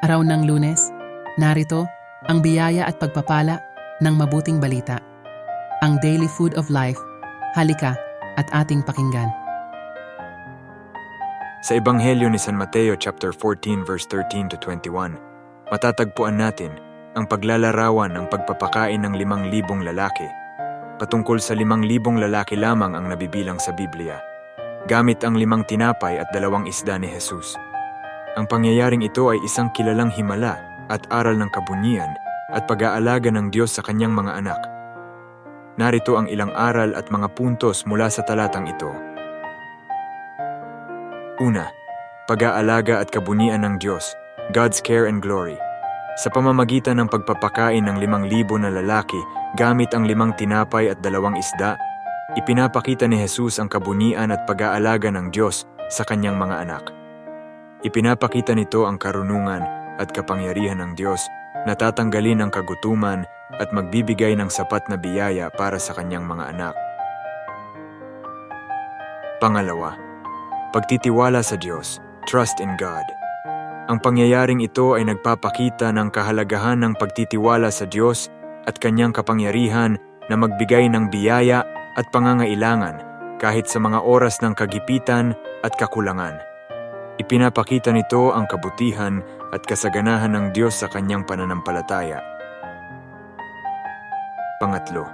Araw ng Lunes, narito ang biyaya at pagpapala ng mabuting balita. Ang Daily Food of Life, halika at ating pakinggan. Sa Ebanghelyo ni San Mateo chapter 14 verse 13 to 21, matatagpuan natin ang paglalarawan ng pagpapakain ng 5,000 lalaki. Patungkol sa 5,000 lalaki lamang ang nabibilang sa Biblia, gamit ang 5 tinapay at 2 isda ni Jesus. Ang pangyayaring ito ay isang kilalang himala at aral ng kabunyian at pag-aalaga ng Diyos sa kanyang mga anak. Narito ang ilang aral at mga puntos mula sa talatang ito. Una, pag-aalaga at kabunyian ng Diyos, God's care and glory. Sa pamamagitan ng pagpapakain ng 5,000 na lalaki gamit ang 5 tinapay at 2 isda, ipinapakita ni Jesus ang kabunyian at pag-aalaga ng Diyos sa kanyang mga anak. Ipinapakita nito ang karunungan at kapangyarihan ng Diyos na tatanggalin ang kagutuman at magbibigay ng sapat na biyaya para sa kanyang mga anak. Pangalawa, pagtitiwala sa Diyos, trust in God. Ang pangyayaring ito ay nagpapakita ng kahalagahan ng pagtitiwala sa Diyos at kanyang kapangyarihan na magbigay ng biyaya at pangangailangan kahit sa mga oras ng kagipitan at kakulangan. Ipinapakita nito ang kabutihan at kasaganahan ng Diyos sa kanyang pananampalataya. Pangatlo,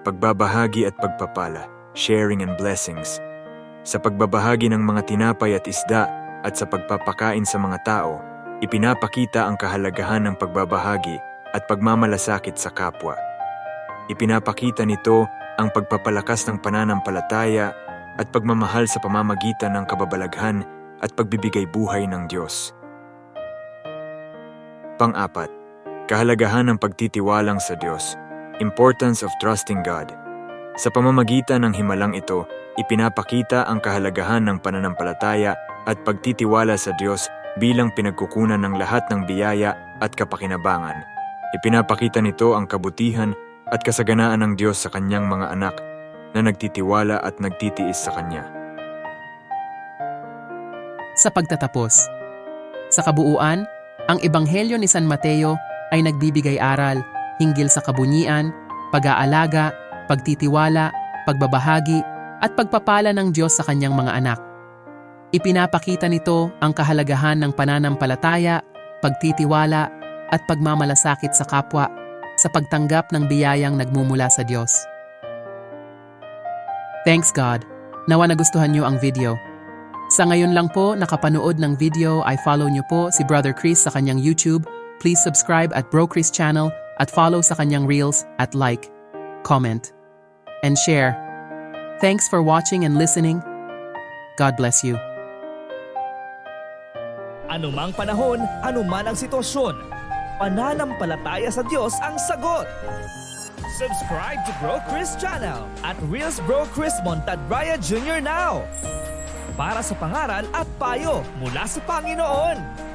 pagbabahagi at pagpapala, sharing and blessings. Sa pagbabahagi ng mga tinapay at isda at sa pagpapakain sa mga tao, ipinapakita ang kahalagahan ng pagbabahagi at pagmamalasakit sa kapwa. Ipinapakita nito ang pagpapalakas ng pananampalataya at pagmamahal sa pamamagitan ng kababalaghan at pagbibigay buhay ng Diyos. Pang-apat, kahalagahan ng pagtitiwalang sa Diyos, importance of trusting God. Sa pamamagitan ng himalang ito, ipinapakita ang kahalagahan ng pananampalataya at pagtitiwala sa Diyos bilang pinagkukunan ng lahat ng biyaya at kapakinabangan. Ipinapakita nito ang kabutihan at kasaganaan ng Diyos sa kanyang mga anak na nagtitiwala at nagtitiis sa Kanya. Sa pagtatapos, sa kabuuan, ang Ebanghelyo ni San Mateo ay nagbibigay aral hinggil sa kabunyian, pag-aalaga, pagtitiwala, pagbabahagi, at pagpapala ng Diyos sa kanyang mga anak. Ipinapakita nito ang kahalagahan ng pananampalataya, pagtitiwala, at pagmamalasakit sa kapwa sa pagtanggap ng biyayang nagmumula sa Diyos. Thanks God! Nawa nagustuhan niyo ang video. Sa ngayon lang po nakapanood ng video ay follow niyo po si Brother Chris sa kanyang YouTube. Please subscribe at Bro Chris channel at follow sa kanyang Reels at like, comment, and share. Thanks for watching and listening. God bless you. Anumang panahon, anuman ang sitwasyon, pananampalataya sa Diyos ang sagot. Subscribe to Bro Chris channel at Reels Bro Chris Montadraya Jr. now para sa pangaral at payo mula sa Panginoon.